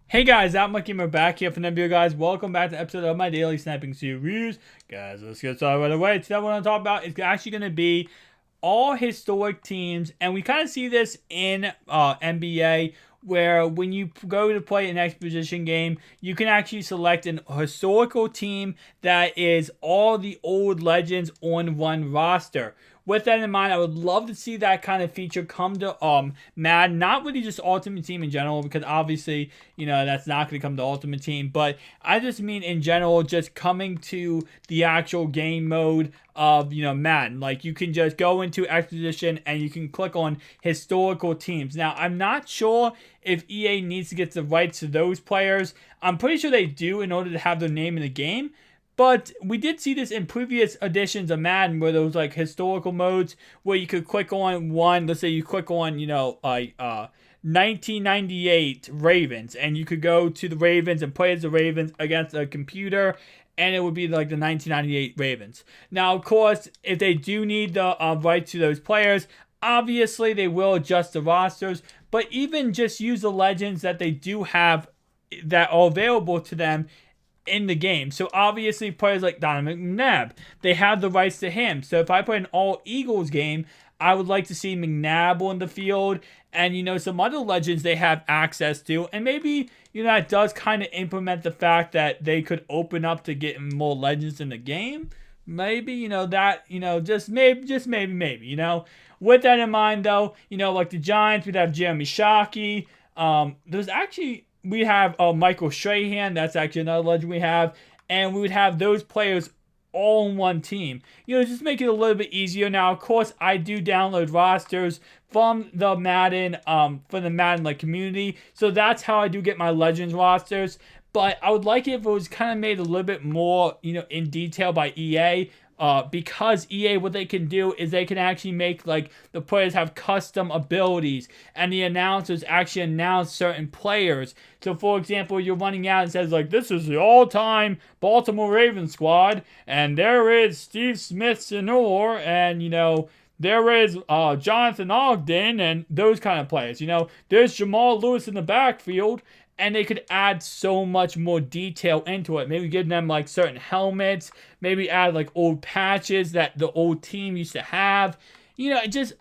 Hey guys, Gamer back here from the video, guys. Welcome back to the episode of my daily sniping series. Guys, let's get started right away. Today what I want to talk about is actually going to be all historic teams, and we kind of see this in NBA, where when you go to play an exposition game, you can actually select an historical team that is all the old legends on one roster. With that in mind, I would love to see that kind of feature come to Madden. Not really just Ultimate Team in general, because obviously, that's not going to come to Ultimate Team. But I just mean in general, just coming to the actual game mode of, Madden. Like, you can just go into Exposition and you can click on historical teams. Now, I'm not sure if EA needs to get the rights to those players. I'm pretty sure they do in order to have their name in the game. But we did see this in previous editions of Madden, where there was like historical modes where you could click on one. Let's say you click on, 1998 Ravens, and you could go to the Ravens and play as the Ravens against a computer, and it would be like the 1998 Ravens. Now, of course, if they do need the rights to those players, obviously they will adjust the rosters. But even just use the legends that they do have that are available to them in the game. So obviously players like Donovan McNabb, they have the rights to him. So if I play an all Eagles game, I would like to see McNabb on the field, and some other legends they have access to, and maybe that does kind of implement the fact that they could open up to getting more legends in the game. Maybe just maybe. With that in mind, though, like the Giants, we'd have Jeremy Shockey. We have Michael Strahan. That's actually another legend we have. And we would have those players all on one team. Just make it a little bit easier. Now, of course, I do download rosters from the Madden, community. So that's how I do get my legends rosters. But I would like it if it was kind of made a little bit more, in detail by EA. Because EA, what they can do is they can actually make like the players have custom abilities, and the announcers actually announce certain players. So for example, you're running out and says like, this is the all-time Baltimore Ravens squad, and there is Steve Smith Senior, and there is Jonathan Ogden, and those kind of players. There's Jamal Lewis in the backfield. And they could add so much more detail into it. Maybe give them like certain helmets. Maybe add like old patches that the old team used to have. Just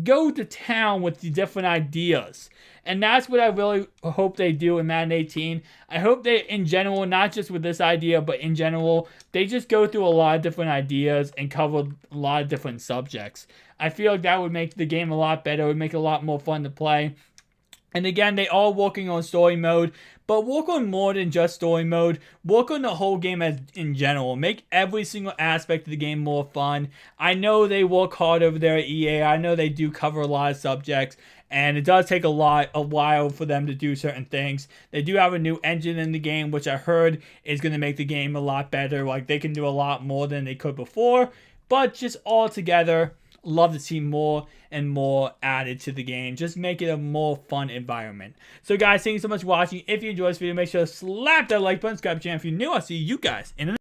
go to town with the different ideas. And that's what I really hope they do in Madden 18. I hope they, in general, not just with this idea, but in general, they just go through a lot of different ideas and cover a lot of different subjects. I feel like that would make the game a lot better. It would make it a lot more fun to play. And again, they are working on story mode, but work on more than just story mode. Work on the whole game as in general. Make every single aspect of the game more fun. I know they work hard over there at EA. I know they do cover a lot of subjects, and it does take a while for them to do certain things. They do have a new engine in the game, which I heard is going to make the game a lot better. Like, they can do a lot more than they could before, but just all together, love to see more and more added to the game. Just make it a more fun environment. So guys, thank you so much for watching. If you enjoyed this video, make sure to slap that like button, subscribe to the channel if you're new. I'll see you guys in the next